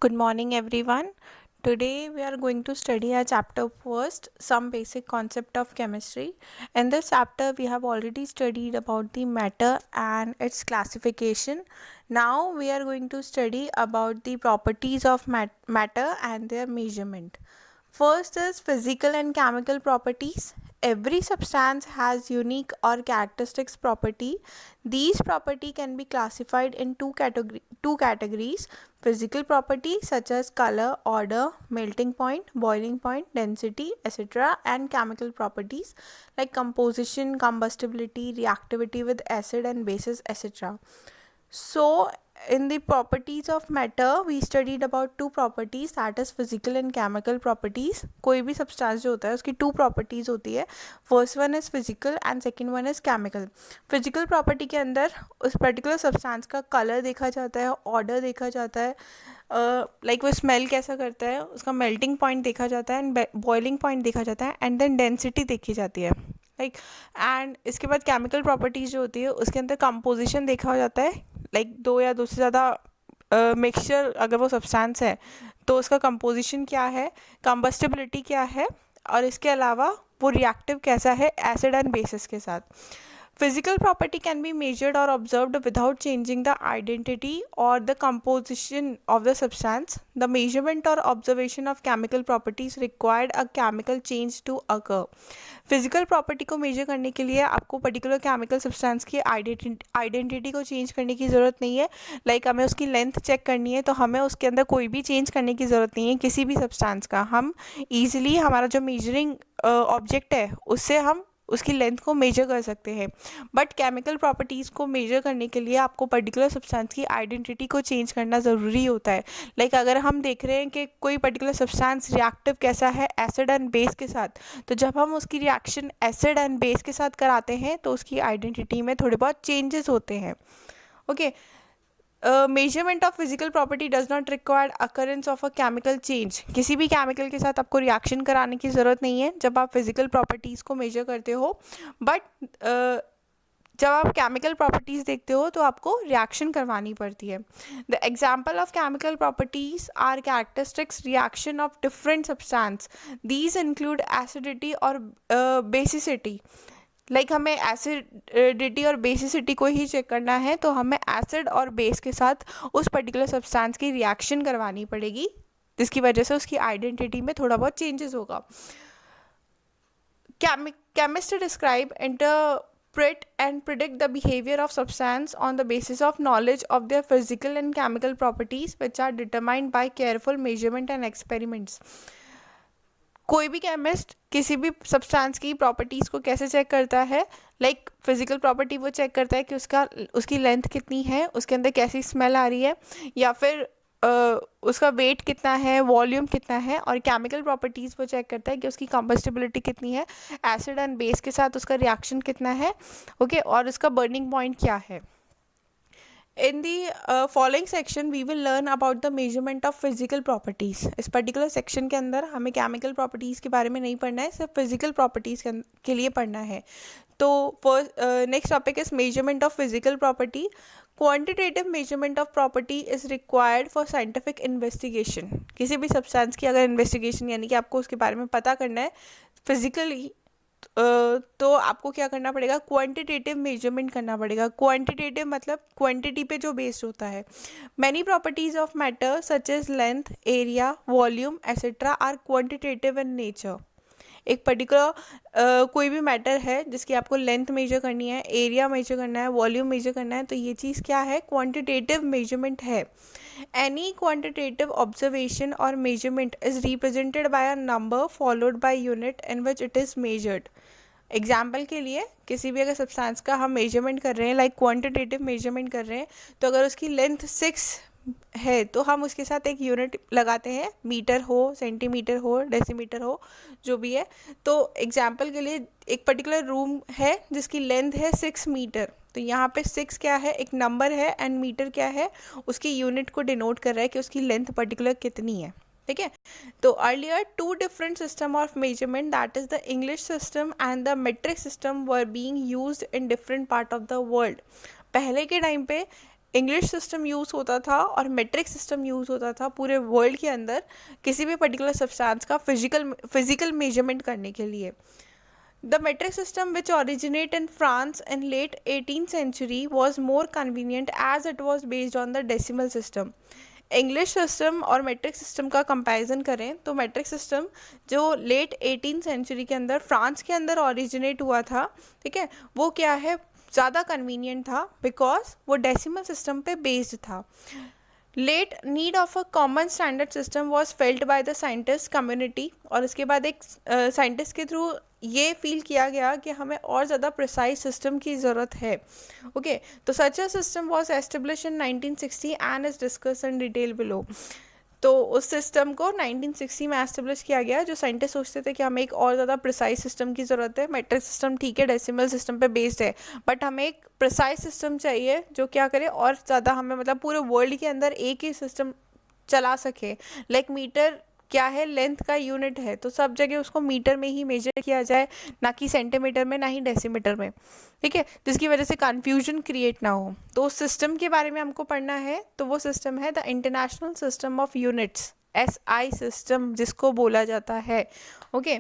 Good morning, everyone. Today we are going to study a chapter first, some basic concept of chemistry. In this chapter, we have already studied about the matter and its classification. Now we are going to study about the properties of matter and their measurement. First is physical and chemical properties. Every substance has unique or characteristics property. These property can be classified in two categories: physical property such as color, odor, melting point, boiling point, density, etc., and chemical properties like composition, combustibility, reactivity with acid and bases, etc. So in the properties of matter we studied about two properties, that is physical and chemical properties. कोई भी substance जो होता है उसकी two properties होती है. First one is physical and second one is chemical. Physical property के अंदर उस particular substance का color देखा जाता है, odor देखा जाता है, like वो smell कैसा करता है, उसका melting point देखा जाता है and boiling point देखा जाता है and then density देखी जाती है. लाइक एंड इसके बाद केमिकल प्रॉपर्टीज़ जो होती है उसके अंदर कंपोजिशन देखा हो जाता है, लाइक दो या दो से ज़्यादा मिक्सचर अगर वो सब्सटेंस है तो उसका कंपोजिशन क्या है, कंबस्टिबिलिटी क्या है, और इसके अलावा वो रिएक्टिव कैसा है एसिड एंड बेसिस के साथ. Physical property can be measured or observed without changing the identity or the composition of the substance. The measurement or observation of chemical properties required a chemical change to occur. Physical property को measure करने के लिए आपको particular chemical substance की identity को change करने की ज़रूरत नहीं है. Like हमें उसकी length check करनी है तो हमें उसके अंदर कोई भी change करने की ज़रूरत नहीं है किसी भी substance का. हम easily हमारा जो measuring object है उससे हम उसकी लेंथ को मेजर कर सकते हैं. बट केमिकल प्रॉपर्टीज़ को मेजर करने के लिए आपको पर्टिकुलर सब्सटेंस की आइडेंटिटी को चेंज करना ज़रूरी होता है. लाइक अगर हम देख रहे हैं कि कोई पर्टिकुलर सब्सटेंस रिएक्टिव कैसा है एसिड एंड बेस के साथ, तो जब हम उसकी रिएक्शन एसिड एंड बेस के साथ कराते हैं तो उसकी आइडेंटिटी में थोड़े बहुत चेंजेस होते हैं. Okay, measurement of physical property does not require occurrence of a chemical change. किसी भी केमिकल के साथ आपको रिएक्शन कराने की ज़रूरत नहीं है जब आप फिजिकल प्रॉपर्टीज़ को मेजर करते हो. बट जब आप केमिकल प्रॉपर्टीज़ देखते हो तो आपको रिएक्शन करवानी पड़ती है. The example of chemical properties are characteristics reaction of different substance. These include acidity और बेसिसिटी. लाइक हमें एसिडिटी और बेसिसिटी को ही चेक करना है तो हमें एसिड और बेस के साथ उस पर्टिकुलर सब्सटेंस की रिएक्शन करवानी पड़ेगी जिसकी वजह से उसकी आइडेंटिटी में थोड़ा बहुत चेंजेस होगा. Chemists describe, interpret and predict the behavior of substance on the basis of knowledge of their physical and chemical properties which are determined by careful measurement and experiments. कोई भी केमिस्ट किसी भी substance की properties को कैसे check करता है, like physical property वो चेक करता है कि उसकी लेंथ कितनी है, उसके अंदर कैसी स्मेल आ रही है, या फिर उसका वेट कितना है, वॉल्यूम कितना है. और केमिकल प्रॉपर्टीज़ वो चेक करता है कि उसकी कंबस्टिबिलिटी कितनी है, एसिड एंड बेस के साथ उसका रिएक्शन कितना है, ओके, और उसका बर्निंग पॉइंट क्या है. In the following section we will learn about the measurement of physical properties. इस particular section के अंदर हमें chemical properties के बारे में नहीं पढ़ना है, सिर्फ physical properties के लिए पढ़ना है. तो next topic is measurement of physical property. Quantitative measurement of property is required for scientific investigation. किसी भी substance की अगर investigation यानी कि आपको उसके बारे में पता करना है physically, तो आपको क्या करना पड़ेगा, क्वांटिटेटिव मेजरमेंट करना पड़ेगा. क्वांटिटेटिव मतलब क्वांटिटी पे जो बेस्ड होता है. Many properties of matter such as length, area, volume etcetera are quantitative in nature. एक पर्टिकुलर कोई भी मैटर है जिसकी आपको लेंथ मेजर करनी है, एरिया मेजर करना है, वॉल्यूम मेजर करना है, तो ये चीज़ क्या है, क्वांटिटेटिव मेजरमेंट है. एनी क्वांटिटेटिव ऑब्जर्वेशन और measurement is represented by a number followed by unit in which it is measured. Example के लिए किसी भी अगर सब्सटेंस का हम मेजरमेंट कर रहे हैं, लाइक क्वांटिटेटिव मेजरमेंट कर रहे हैं, तो अगर उसकी लेंथ 6 है तो हम उसके साथ एक यूनिट लगाते हैं, मीटर हो, सेंटीमीटर हो, डेसीमीटर हो, जो भी है. तो एग्जाम्पल के लिए एक पर्टिकुलर रूम है जिसकी लेंथ है 6 मीटर, तो यहाँ पे 6 क्या है, एक नंबर है, एंड मीटर क्या है, उसकी यूनिट को डिनोट कर रहा है कि उसकी लेंथ पर्टिकुलर कितनी है. ठीक है. तो earlier two different system of measurement, that is the English system and the metric system, were being used in different part of the world. पहले के टाइम पे इंग्लिश सिस्टम यूज़ होता था और मेट्रिक सिस्टम यूज़ होता था पूरे world के अंदर किसी भी पर्टिकुलर सब्सटेंस का फिजिकल मेजरमेंट करने के लिए. The metric system, which originated in France in late 18th century, was more convenient as it was based on the decimal system. English system और मेट्रिक सिस्टम का कंपैरिजन करें तो metric system जो late 18th century के अंदर France के अंदर originate हुआ था, ठीक है, वो क्या है, ज़्यादा कन्वीनियंट था बिकॉज वो डेसिमल सिस्टम पे बेस्ड था. Late need of a common standard system was felt by the scientist community, और इसके बाद एक साइंटिस्ट के थ्रू ये फील किया गया कि हमें और ज़्यादा प्रिसाइज सिस्टम की ज़रूरत है. ओके, तो such a system was establish in 1960 and is discuss in detail below. तो उस सिस्टम को 1960 में एस्टेब्लिश किया गया, जो साइंटिस्ट सोचते थे कि हमें एक और ज़्यादा प्रिसाइज सिस्टम की ज़रूरत है. मेट्रिक सिस्टम ठीक है, डेसिमल सिस्टम पे बेस्ड है, बट हमें एक प्रिसाइज सिस्टम चाहिए जो क्या करे और ज़्यादा हमें मतलब पूरे वर्ल्ड के अंदर एक ही सिस्टम चला सके. लाइक मीटर क्या है, लेंथ का यूनिट है, तो सब जगह उसको मीटर में ही मेजर किया जाए, ना कि सेंटीमीटर में, ना ही डेसीमीटर में, ठीक है, जिसकी वजह से कन्फ्यूजन क्रिएट ना हो. तो उस सिस्टम के बारे में हमको पढ़ना है. तो वो सिस्टम है the international system of units, SI system जिसको बोला जाता है. Okay,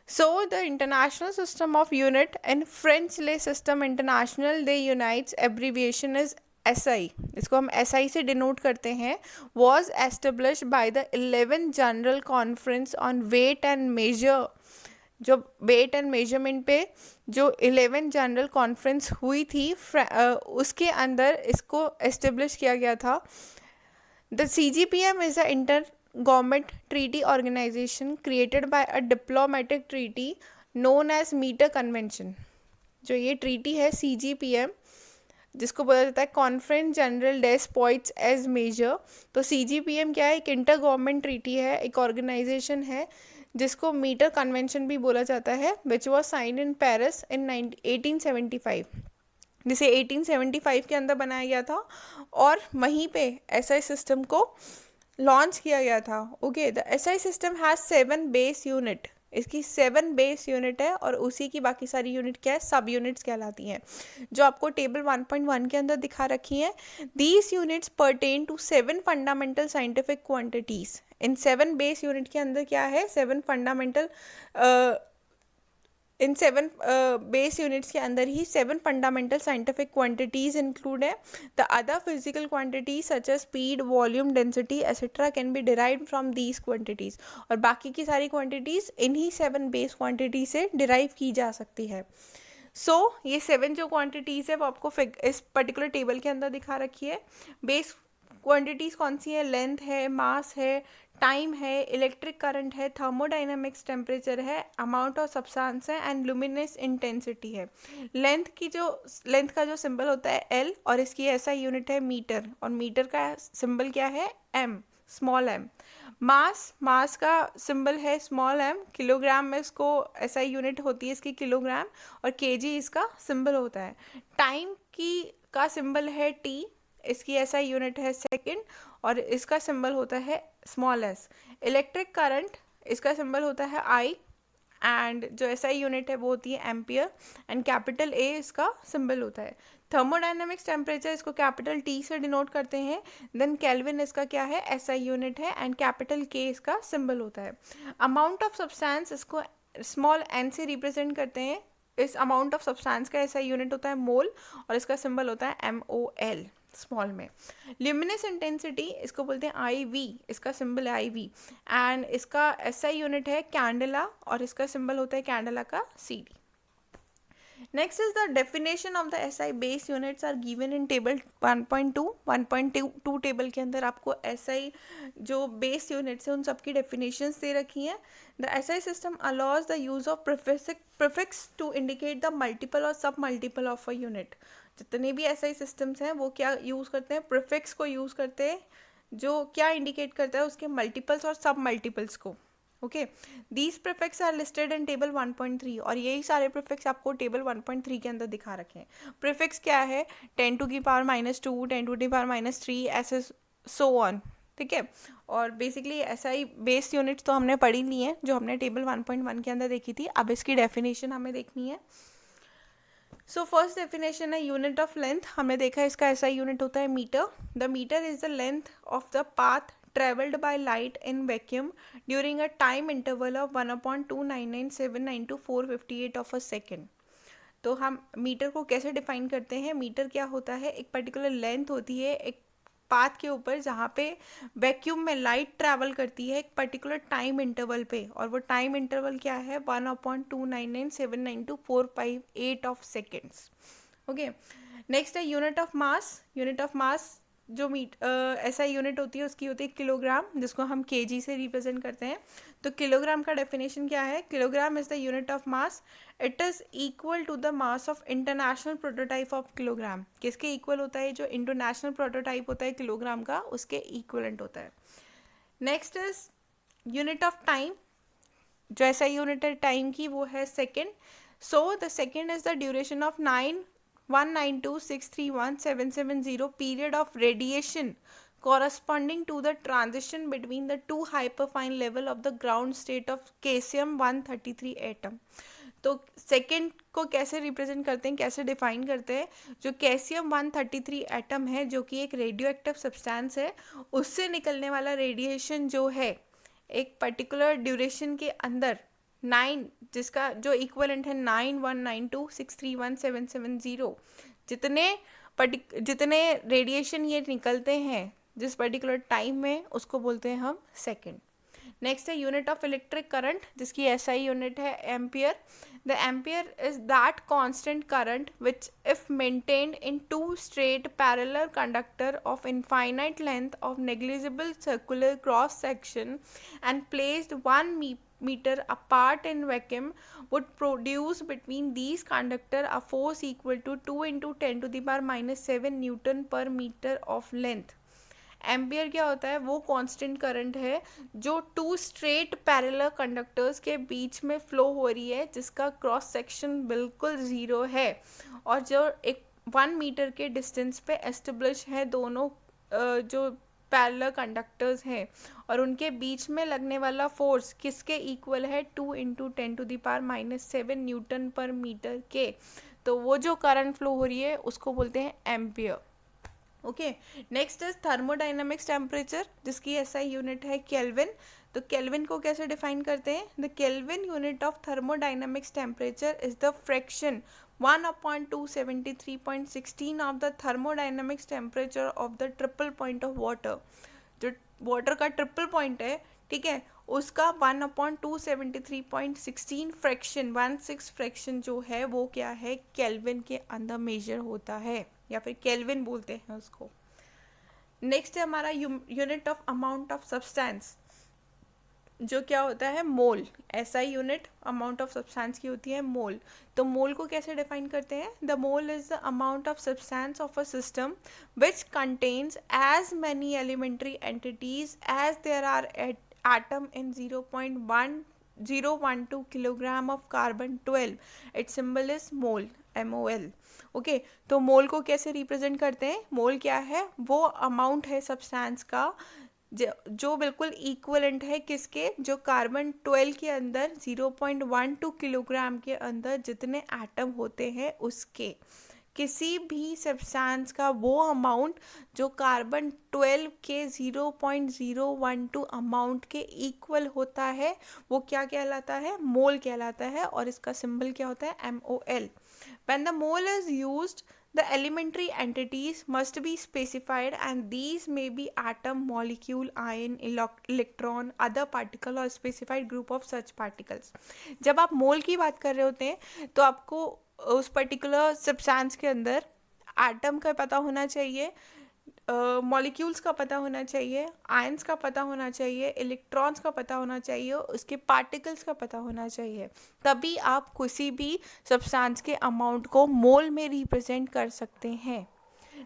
so the international system of unit in French le système international de unités abbreviation is SI, इसको हम SI से डिनोट करते हैं, was establish by the 11 general conference on weight and measure. जो वेट एंड मेजरमेंट पे जो 11 general conference हुई थी उसके अंदर इसको एस्टेब्लिश किया गया था. The CGPM is a inter government treaty organization created by a diplomatic treaty known as metre convention. जो ये ट्रीटी है CGPM, जिसको बोला जाता है conference general des points as measure. तो CGPM क्या है, एक इंटर गवर्नमेंट ट्रीटी है, एक ऑर्गेनाइजेशन है जिसको मीटर कन्वेंशन भी बोला जाता है, which was sign in Paris in 1875, जिसे 1875 के अंदर बनाया गया था और वहीं पे SI सिस्टम को लॉन्च किया गया था. Okay, the SI system has 7 base unit, इसकी 7 बेस यूनिट है और उसी की बाकी सारी यूनिट क्या है, सब यूनिट्स कहलाती हैं, जो आपको टेबल 1.1 के अंदर दिखा रखी हैं. These units pertain to 7 fundamental scientific quantities. इन 7 बेस यूनिट के अंदर क्या है, 7 फंडामेंटल, इन 7 बेस यूनिट्स के अंदर ही 7 फंडामेंटल साइंटिफिक क्वांटिटीज़ इंक्लूड है. The other physical quantities such as speed, volume, density etcetera can be derived from these quantities. और बाकी की सारी क्वांटिटीज़ इन्हीं 7 बेस क्वांटिटी से डिराइव की जा सकती है. सो ये 7 जो क्वांटिटीज़ है वो आपको इस पर्टिकुलर टेबल के अंदर दिखा रखी है. बेस क्वांटिटीज़ कौन सी है, लेंथ है, मास है, टाइम है, इलेक्ट्रिक करंट है, थर्मोडाइनमिक्स, टेम्परेचर है, अमाउंट ऑफ सब्सटेंस है एंड लुमिनस इंटेंसिटी है. लेंथ का जो सिंबल होता है L और इसकी ऐसा यूनिट है मीटर, और मीटर का सिंबल क्या है, M, स्मॉल m. मास का सिंबल है स्मॉल m, किलोग्राम में इसको ऐसा यूनिट होती है इसकी किलोग्राम, और kg इसका सिंबल होता है. टाइम का सिंबल है T, इसकी ऐसा यूनिट है सेकंड, और इसका सिंबल होता है स्मॉल s. इलेक्ट्रिक करंट, इसका सिंबल होता है I, एंड जो ऐसा यूनिट है वो होती है एम्पियर, एंड कैपिटल A इसका सिंबल होता है. थर्मोडाइनमिक्स टेम्परेचर, इसको कैपिटल T से डिनोट करते हैं. देन केल्विन इसका क्या है, ऐसा यूनिट है, एंड कैपिटल K इसका सिंबल होता है. अमाउंट ऑफ सब्सटेंस, इसको स्मॉल n से रिप्रेजेंट करते हैं. इस अमाउंट ऑफ सब्सटेंस का ऐसा यूनिट होता है मोल, और इसका सिंबल होता है MOL स्मॉल में. ल्यूमिनस इंटेंसिटी, इसको बोलते हैं IV, इसका सिंबल है IV, एंड इसका SI यूनिट है कैंडेला, और इसका सिंबल होता है कैंडेला का CD. Next is the definition of the SI base units are given in table 1.2. 1.2 table के अंदर आपको SI जो बेस यूनिट्स है उन सबकी डेफिनेशंस दे रखी हैं. The SI system allows the use of prefix to indicate the multiple और sub multiple of a unit. जितने भी SI सिस्टम्स हैं वो क्या यूज़ करते हैं, प्रीफिक्स को यूज़ करते हैं, जो क्या इंडिकेट करता है उसके मल्टीपल्स और सब मल्टीपल्स को. Okay, these prefix are listed in table 1.3, और यही सारे प्रीफिक्स आपको टेबल 1.3 के अंदर दिखा रखे हैं. प्रीफिक्स क्या है, 10 to the power -2, 10 to the power -3, ऐसे सो ऑन, ठीक है. और बेसिकली SI बेस यूनिट्स तो हमने पढ़ी ली हैं जो हमने टेबल 1.1 के अंदर देखी थी. अब इसकी डेफिनेशन हमें देखनी है. सो फर्स्ट डेफिनेशन है यूनिट ऑफ लेंथ. हमने देखा इसका ऐसा यूनिट होता है metre. The metre is the length of the path travelled by light in vacuum during a time interval of 1/299,792,458 of a second. तो हम मीटर को कैसे डिफाइन करते हैं? मीटर क्या होता है? एक पर्टिकुलर लेंथ होती है एक पाथ के ऊपर जहाँ पे वैक्यूम में लाइट ट्रैवल करती है एक पर्टिकुलर टाइम इंटरवल पे, और वो टाइम इंटरवल क्या है? 1/299,792,458 ऑफ सेकेंड्स. ओके. नेक्स्ट है unit of mass. Unit of मास जो ऐसा यूनिट होती है उसकी होती है किलोग्राम, जिसको हम केजी से रिप्रेजेंट करते हैं. तो किलोग्राम का डेफिनेशन क्या है? Kilogram is the unit of mass. It is equal to the mass of international prototype of kilogram. किसके इक्वल होता है? जो इंटरनेशनल प्रोटोटाइप होता है किलोग्राम का, उसके इक्वलेंट होता है. Next is unit of time. जो ऐसा यूनिट है टाइम की वो है second. So the second is the duration of 9,192,631,770 period of radiation corresponding to the transition between the two hyperfine level of the ground state of caesium-133 atom. तो second को कैसे represent करते हैं, कैसे डिफाइन करते हैं? जो कैसियम-133 एटम है जो कि एक रेडियो एक्टिव सब्सटेंस है, उससे निकलने वाला रेडिएशन जो है एक पर्टिकुलर ड्यूरेशन के अंदर 9, जिसका जो इक्वलेंट है 9,192,631,770, जितने रेडिएशन ये निकलते हैं जिस पर्टिकुलर टाइम में, उसको बोलते हैं हम सेकेंड. नेक्स्ट है यूनिट ऑफ इलेक्ट्रिक करंट, जिसकी एसआई यूनिट है ampere. The ampere is that constant current which if maintained in two straight parallel conductor of infinite length of negligible circular cross section and placed 1 meter apart in vacuum would produce between these conductor a force equal to 2 into 10 to the power minus 7 Newton per meter of length. Ampere क्या होता है? वो constant current है जो to straight parallel conductors के बीच में flow हो रही है, जिसका क्रॉस सेक्शन बिल्कुल ज़ीरो है, और जो एक 1 मीटर के डिस्टेंस पे एस्टेब्लिश है दोनों जो पैरेलल कंडक्टर्स हैं, और उनके बीच में लगने वाला फोर्स किसके इक्वल है? 2 into 10 to the power minus 7 Newton पर मीटर के. तो वो जो करंट फ्लो हो रही है उसको बोलते हैं ampere. Okay. Next is thermodynamics temperature, जिसकी एसआई यूनिट है केल्विन. तो केल्विन को कैसे डिफाइन करते हैं? The kelvin unit of thermodynamics temperature is the fraction 1/273.16 of the thermodynamics temperature of the triple point of water. जो वाटर का triple point है, ठीक है, उसका 1/273.16 फ्रैक्शन 16 फ्रैक्शन जो है वो क्या है? केल्विन के अंदर मेजर होता है, या फिर केल्विन बोलते हैं उसको. नेक्स्ट है हमारा unit of amount of substance, जो क्या होता है? मोल. ऐसा यूनिट अमाउंट ऑफ सब्सटेंस की होती है मोल. तो मोल को कैसे डिफाइन करते हैं? The mole is the amount of substance of a system which contains as many elementary entities as there are atom in 0.1012 kilogram of carbon 12. Its symbol is mole, MOL. Okay. तो mole को कैसे represent करते हैं? मोल क्या है? वो amount है substance का जो बिल्कुल इक्वलेंट है किसके? जो कार्बन 12 के अंदर 0.12 किलोग्राम के अंदर जितने एटम होते हैं उसके. किसी भी सब्सटेंस का वो अमाउंट जो कार्बन 12 के 0.012 अमाउंट के इक्वल होता है वो क्या कहलाता है? मोल कहलाता है, और इसका सिंबल क्या होता है? MOL. When the mole is used, the elementary entities must be specified, and these may be atom, molecule, ion, electron, other particle or specified group of such particles. जब आप मोल की बात कर रहे होते हैं तो आपको उस पर्टिकुलर सब्सटेंस के अंदर एटम का पता होना चाहिए, मॉलिक्यूल्स का पता होना चाहिए, आयंस का पता होना चाहिए, इलेक्ट्रॉन्स का पता होना चाहिए, उसके पार्टिकल्स का पता होना चाहिए. तभी आप किसी भी सब्सटेंस के अमाउंट को मोल में रिप्रेजेंट कर सकते हैं.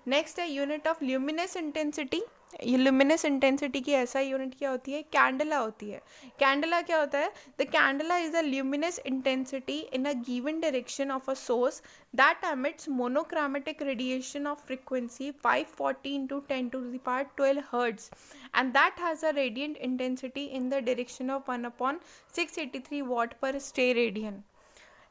नेक्स्ट है unit of luminous intensity. Luminous intensity की ऐसा यूनिट क्या होती है? कैंडला होती है. कैंडला क्या होता है? The candela is the luminous intensity in a given direction of a source that emits monochromatic radiation of frequency 540 into 10 to the power 12 hertz, and that has a radiant intensity in the direction of 1/683 watt per stay radian.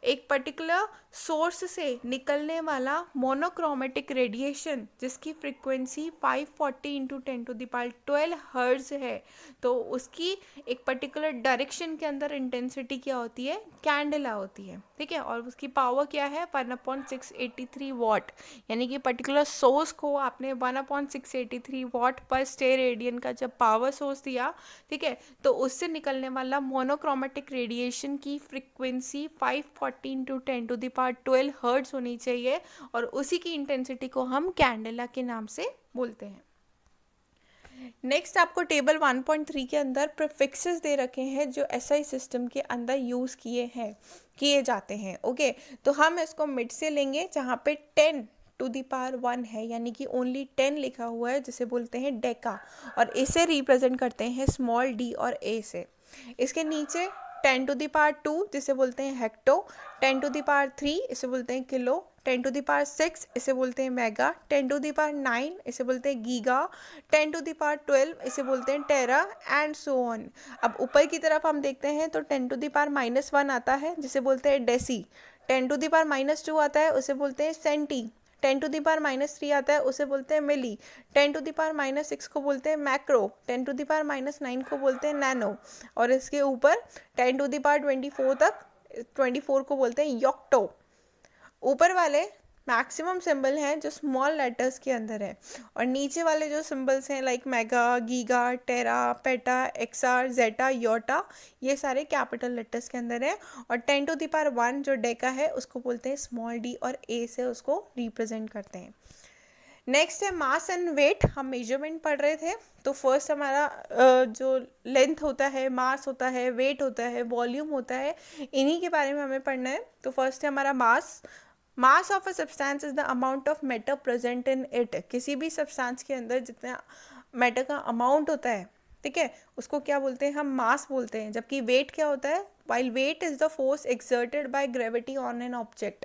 एक particular source से निकलने वाला monochromatic radiation जिसकी frequency 540 into 10⁻12 hertz है, तो उसकी एक particular direction के अंदर इंटेंसिटी क्या होती है, कैंडेला होती है, ठीक है। और उसकी पावर क्या है, 1/683 वॉट, यानी कि पर्टिकुलर सोर्स को आपने 1/683 वॉट पर स्टेयर रेडियन का जब पावर सोर्स दिया, ठीक है, तो उससे निकलने वाला मोनोक्रोमेटिक रेडिएशन की फ्रीक्वेंसी 540 इंटू 10⁻12 हर्ट्ज होनी चाहिए, और उसी की इंटेंसिटी को हम कैंडेला के नाम से बोलते हैं। नेक्स्ट आपको टेबल 1.3 के अंदर प्रीफिक्सेस दे रखे हैं जो एसआई सिस्टम के अंदर यूज़ किए जाते हैं। ओके, तो हम इसको मिड से लेंगे जहाँ पे 10⁻1 है, यानी कि ओनली 10 लिखा हुआ है, जिसे बोलते हैं डेका, और इसे रिप्रेजेंट करते हैं स्मॉल डी और ए से। इसके नीचे 10⁻2 जिसे बोलते हैं हेक्टो, 10⁻3 इसे बोलते हैं किलो, 10⁻6 इसे बोलते हैं मेगा, 10⁻9 इसे बोलते हैं गीगा, 10⁻12 इसे बोलते हैं टेरा, एंड सो ऑन। अब ऊपर की तरफ हम देखते हैं तो 10⁻−1 आता है जिसे बोलते हैं डेसी, 10⁻−2 आता है उसे बोलते हैं सेंटी, 10⁻−3 आता है उसे बोलते हैं मिली, 10⁻6 को बोलते हैं मैक्रो, 10⁻9 को बोलते हैं नैनो, और इसके ऊपर 10⁻24 तक 24 को बोलते हैं योक्टो। ऊपर वाले मैक्सिमम सिंबल हैं जो स्मॉल लेटर्स के अंदर है, और नीचे वाले जो सिंबल्स हैं लाइक मेगा, गीगा, टेरा, पेटा, एक्सार, जेटा, योटा, ये सारे कैपिटल लेटर्स के अंदर है। और 10⁻1 जो डेका है उसको बोलते हैं स्मॉल डी, और ए से उसको रिप्रेजेंट करते हैं। नेक्स्ट है मास एंड वेट। हम मेजरमेंट पढ़ रहे थे, तो फर्स्ट हमारा जो लेंथ होता है, मास होता है, वेट होता है, वॉल्यूम होता है, इन्हीं के बारे में हमें पढ़ना है। तो फर्स्ट है हमारा मास of a substance is the amount of matter present in it. किसी भी सब्सटेंस के अंदर जितना मैटर का अमाउंट होता है, ठीक है, उसको क्या बोलते हैं, हम मास बोलते हैं। जबकि वेट क्या होता है, while weight is the force exerted by gravity on an object.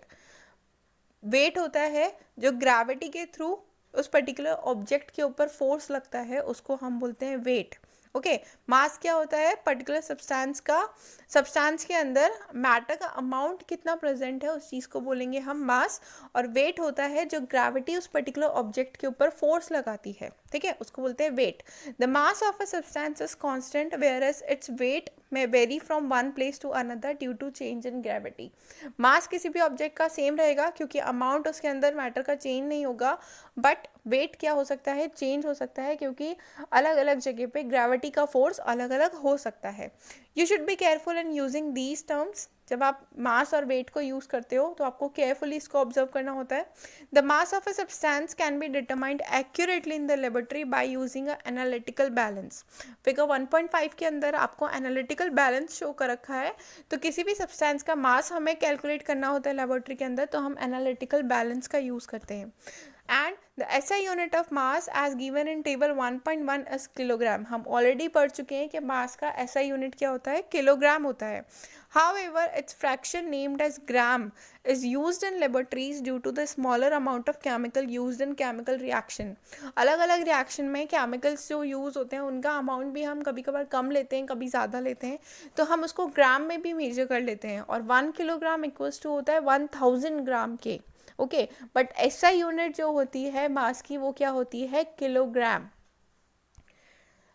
Weight होता है जो ग्रेविटी के थ्रू उस पर्टिकुलर ऑब्जेक्ट के ऊपर फोर्स लगता है, उसको हम बोलते हैं वेट। ओके, मास क्या होता है, पर्टिकुलर सब्सटेंस के अंदर मैटर का अमाउंट कितना प्रेजेंट है उस चीज़ को बोलेंगे हम मास। और वेट होता है जो ग्रेविटी उस पर्टिकुलर ऑब्जेक्ट के ऊपर फोर्स लगाती है, ठीक है, उसको बोलते हैं weight. The mass of a substance is constant whereas its weight may vary from one place to another due to change in gravity. Mass किसी भी ऑब्जेक्ट का सेम रहेगा क्योंकि अमाउंट उसके अंदर मैटर का चेंज नहीं होगा, बट वेट क्या हो सकता है, चेंज हो सकता है, क्योंकि अलग अलग जगह पे ग्रेविटी का फोर्स अलग अलग हो सकता है। You should be careful in using these terms. जब आप मास और वेट को यूज़ करते हो तो आपको केयरफुली इसको ऑब्जर्व करना होता है। The mass of a substance can be determined accurately in the laboratory by using a analytical balance. Figure 1.5 के अंदर आपको एनालिटिकल बैलेंस शो कर रखा है। तो किसी भी सब्सटेंस का मास हमें कैलकुलेट करना होता है लेबोरेटरी के अंदर, तो हम एनालिटिकल बैलेंस का यूज़ करते हैं। And the SI unit of mass as given in table 1.1 is kilogram. हम ऑलरेडी पढ़ चुके हैं कि मास का SI यूनिट क्या होता है, किलोग्राम होता है। However, its fraction named as gram is used in laboratories due to the smaller amount of chemical used in chemical reaction. अलग अलग रिएक्शन में केमिकल्स जो यूज़ होते हैं उनका अमाउंट भी हम कभी कभार कम लेते हैं, कभी ज़्यादा लेते हैं, तो हम उसको ग्राम में भी मेजर कर लेते हैं। और 1 किलोग्राम इक्वल्स टू होता है 1000 ग्राम के। ओके, बट SI यूनिट जो होती है मास की वो क्या होती है, kilogram.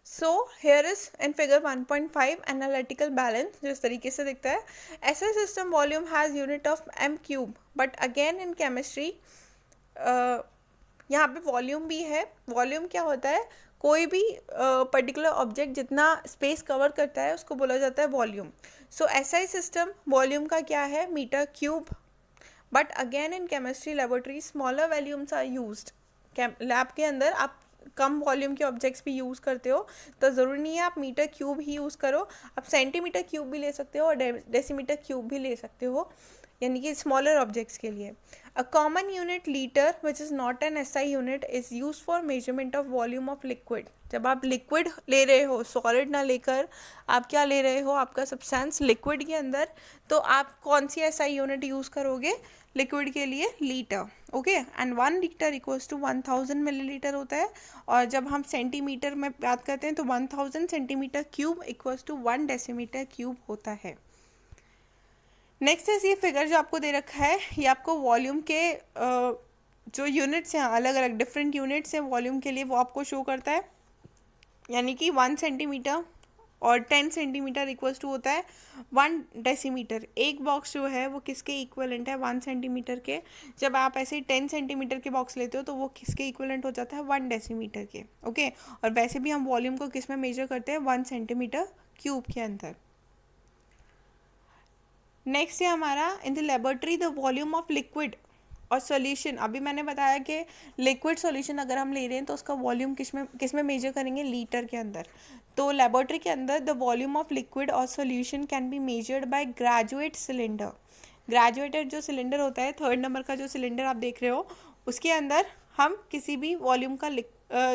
So here is in figure 1.5 analytical balance जो इस तरीके से दिखता है। SI system volume has unit of m³, but again in chemistry यहाँ पे वॉल्यूम भी है। वॉल्यूम क्या होता है, कोई भी पर्टिकुलर ऑब्जेक्ट जितना स्पेस कवर करता है उसको बोला जाता है volume. So SI system volume का क्या है, metre. But again in chemistry laboratory smaller volumes are used. Lab के अंदर आप कम वॉल्यूम के ऑब्जेक्ट्स भी यूज़ करते हो, तो ज़रूरी नहीं है आप मीटर³ ही यूज़ करो, आप सेंटीमीटर³ भी ले सकते हो और डेसीमीटर³ भी ले सकते हो, यानी कि स्मॉलर ऑब्जेक्ट्स के लिए। A common unit litre which is not an SI unit is use for measurement of volume of liquid. जब आप लिक्विड ले रहे हो, सॉलिड ना लेकर आप क्या ले रहे हो, आपका सब्सटेंस लिक्विड के अंदर, तो आप कौन सी SI यूनिट यूज़ करोगे लिक्विड के लिए, litre. Okay, and 1 litre equals to 1000 millilitre होता है। और जब हम सेंटीमीटर में बात करते हैं तो 1000 centimetre cube equals to 1 decimetre cube होता है। नेक्स्ट इज ये फिगर जो आपको दे रखा है, ये आपको वॉल्यूम के जो यूनिट्स हैं, अलग अलग डिफरेंट यूनिट्स हैं वॉल्यूम के लिए, वो आपको शो करता है। यानी कि 1 सेंटीमीटर और 10 सेंटीमीटर इक्वल्स टू होता है 1 डेसीमीटर। एक बॉक्स जो है वो किसके इक्वलेंट है, 1 सेंटीमीटर के। जब आप ऐसे 10 सेंटीमीटर के बॉक्स लेते हो तो वो किसके इक्वलेंट हो जाता है, 1 डेसीमीटर के। ओके, और वैसे भी हम वॉल्यूम को किस में मेजर करते हैं, 1 सेंटीमीटर क्यूब के अंदर। नेक्स्ट है हमारा, in the laboratory the volume of liquid और सॉल्यूशन। अभी मैंने बताया कि लिक्विड सॉल्यूशन अगर हम ले रहे हैं तो उसका वॉल्यूम किस में मेजर करेंगे, लीटर के अंदर। तो लेबोरेटरी के अंदर द वॉल्यूम ऑफ लिक्विड और solution can be measured by graduate cylinder. Graduated जो सिलेंडर होता है, 3rd नंबर का जो सिलेंडर आप देख रहे हो, उसके अंदर हम किसी भी वॉल्यूम का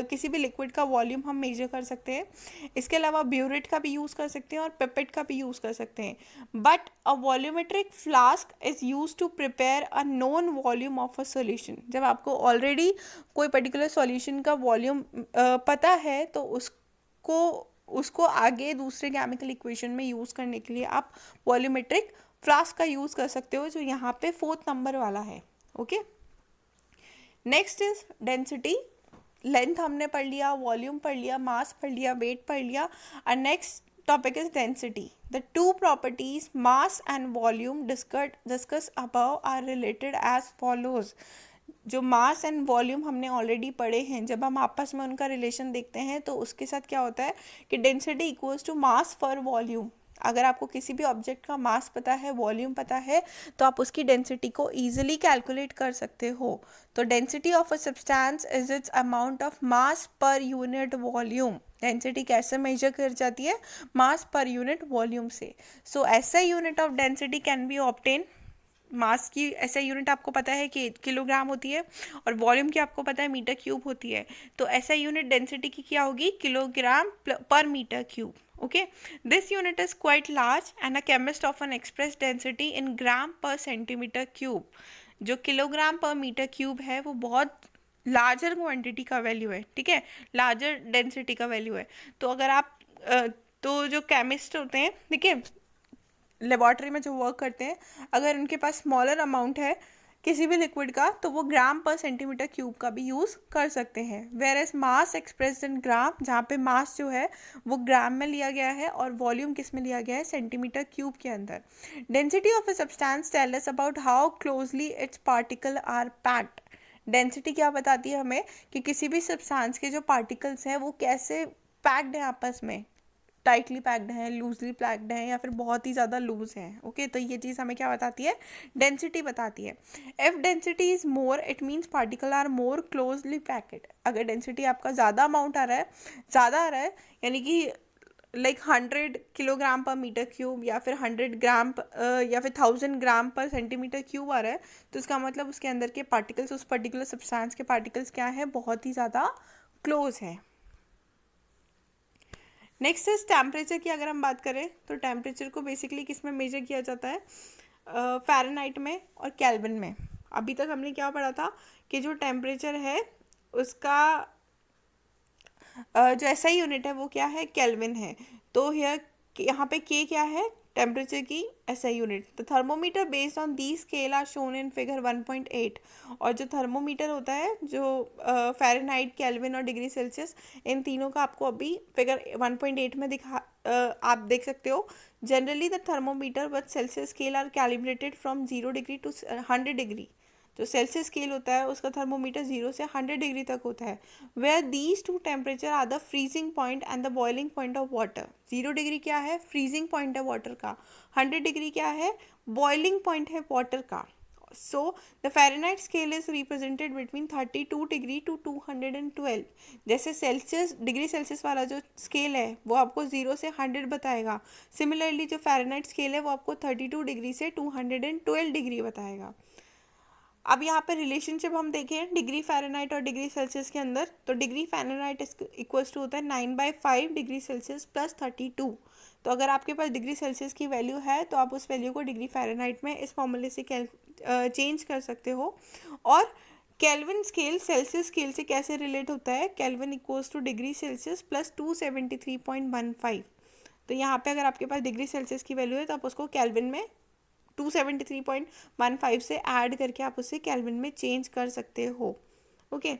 किसी भी लिक्विड का वॉल्यूम हम मेजर कर सकते हैं। इसके अलावा ब्यूरेट का भी यूज़ कर सकते हैं और पिपेट का भी यूज़ कर सकते हैं। But a volumetric flask is use to prepare a known volume of a solution. जब आपको ऑलरेडी कोई पर्टिकुलर सॉल्यूशन का वॉल्यूम पता है तो उसको आगे दूसरे केमिकल इक्वेशन में यूज़ करने के लिए आप वॉल्यूमेट्रिक फ्लास्क का यूज़ कर सकते हो, जो यहाँ पे 4th नंबर वाला है। Okay, next is density. Length हमने पढ़ लिया, वॉल्यूम पढ़ लिया, मास पढ़ लिया, वेट पढ़ लिया। और next topic is density. The two properties mass and volume discuss above are related as follows. जो मास एंड वॉल्यूम हमने ऑलरेडी पढ़े हैं, जब हम आपस में उनका रिलेशन देखते हैं तो उसके साथ क्या होता है कि डेंसिटी इक्वल्स टू मास पर वॉल्यूम। अगर आपको किसी भी ऑब्जेक्ट का मास पता है, वॉल्यूम पता है, तो आप उसकी डेंसिटी को ईजिली कैलकुलेट कर सकते हो। तो density of a substance is it's amount of mass per unit volume. Density कैसे मेजर कर जाती है, मास पर यूनिट वॉल्यूम से। So SI unit of density can be obtain. Mass की ऐसा यूनिट आपको पता है कि किलोग्राम होती है और वॉल्यूम की आपको पता है मीटर क्यूब होती है। तो ऐसा यूनिट डेंसिटी की क्या होगी, kilogram per metre cube. Okay, this unit is quite large and a chemist often express density in gram per centimetre cube. जो किलोग्राम पर मीटर क्यूब है वो बहुत लार्जर क्वांटिटी का वैल्यू है, ठीक है, लार्जर डेंसिटी का वैल्यू है। तो अगर आप तो जो केमिस्ट होते हैं, ठीक है, लेबॉर्ट्री में जो वर्क करते हैं, अगर उनके पास स्मॉलर अमाउंट है किसी भी लिक्विड का तो वो ग्राम पर सेंटीमीटर क्यूब का भी यूज़ कर सकते हैं। Whereas mass expressed in gram, जहाँ पे मास जो है वो ग्राम में लिया गया है और वॉल्यूम किस में लिया गया है, सेंटीमीटर क्यूब के अंदर। Density of a substance tell us about how closely its particle are packed. Density क्या बताती है हमें कि किसी भी सब्सटेंस के जो पार्टिकल्स हैं वो कैसे पैक्ड हैं, आपस में टाइटली पैक्ड हैं, लूजली पैक्ड हैं, या फिर बहुत ही ज़्यादा लूज हैं। ओके, तो ये चीज़ हमें क्या बताती है, डेंसिटी बताती है। If density is more it means particle are more closely packed. अगर डेंसिटी आपका ज़्यादा अमाउंट आ रहा है, ज़्यादा आ रहा है, यानी कि like 100 kilogram per metre cube या फिर 100 ग्राम या फिर 1000 ग्राम पर सेंटीमीटर क्यूब आ रहा है, तो इसका मतलब उसके अंदर के पार्टिकल्स, उस पर्टिकुलर सब्सटेंस के पार्टिकल्स क्या है, बहुत ही ज़्यादा क्लोज है। नेक्स्ट इज टेम्परेचर की अगर हम बात करें तो टेम्परेचर को बेसिकली किस में मेजर किया जाता है, फ़ारेनहाइट में और केल्विन में। अभी तक हमने क्या पढ़ा था कि जो टेम्परेचर है उसका जो ऐसा यूनिट है वो क्या है, केल्विन है। तो यहाँ पे के क्या है, टेम्परेचर की ऐसा यूनिट। तो thermometer based on the scale are shown in figure 1.8। और जो थर्मोमीटर होता है, जो फ़ारेनहाइट, केल्विन और डिग्री सेल्सियस, इन तीनों का आपको अभी फिगर 1.8 में आप देख सकते हो। Generally the thermometer with Celsius scale are calibrated from 0 degree to 100 degree. जो सेल्सियस स्केल होता है उसका थर्मोमीटर 0 से 100 डिग्री तक होता है। Where these two temperature are the freezing point and the boiling point of water. 0 degree क्या है, फ्रीजिंग पॉइंट है वाटर का। 100 डिग्री क्या है, बॉइलिंग पॉइंट है वाटर का। So the Fahrenheit scale is represented between 32 degree to 212। जैसे Celsius, degree Celsius वाला जो स्केल है वो आपको 0 से 100 बताएगा, सिमिलरली जो फ़ारेनहाइट स्केल है वो आपको 32 डिग्री से 212 डिग्री बताएगा। अब यहाँ पे रिलेशनशिप हम देखें डिग्री फ़ारेनहाइट और डिग्री सेल्सियस के अंदर, तो डिग्री फ़ारेनहाइट इक्वल्स टू होता है 9/5 डिग्री सेल्सियस प्लस 32। तो अगर आपके पास डिग्री सेल्सियस की वैल्यू है तो आप उस वैल्यू को डिग्री फ़ारेनहाइट में इस फॉर्मूले से चेंज कर सकते हो। और केल्विन स्केल सेल्सियस स्केल से कैसे रिलेट होता है, kelvin equals two degree Celsius plus 273.15। तो यहाँ पे अगर आपके पास डिग्री सेल्सियस की वैल्यू है तो आप उसको केल्विन में 273.15 से ऐड करके आप उसे केल्विन में चेंज कर सकते हो। ओके,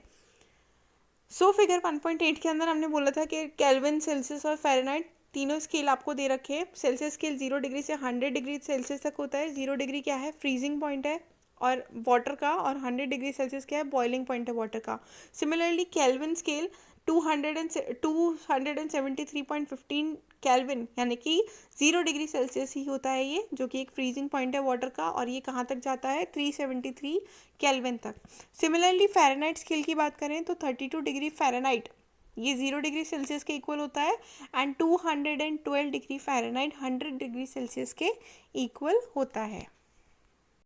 सो फिगर 1.8 के अंदर हमने बोला था कि केल्विन, सेल्सियस और फ़ारेनहाइट तीनों स्केल आपको दे रखे हैं। सेल्सियस स्केल 0 डिग्री से 100 डिग्री सेल्सियस तक होता है। 0 डिग्री क्या है, फ्रीजिंग पॉइंट है और वाटर का, और 100 डिग्री सेल्सियस क्या है, बॉइलिंग पॉइंट है वाटर का। सिमिलरली केल्विन स्केल 273.15 केल्विन यानी कि 0 डिग्री सेल्सियस ही होता है ये, जो कि एक फ्रीजिंग पॉइंट है वाटर का, और ये कहाँ तक जाता है, 373 केल्विन तक। सिमिलरली फ़ारेनहाइट स्केल की बात करें तो 32 डिग्री फ़ारेनहाइट ये 0 डिग्री सेल्सियस के इक्वल होता है, and 212 degree Fahrenheit 100 degree Celsius के इक्वल होता है।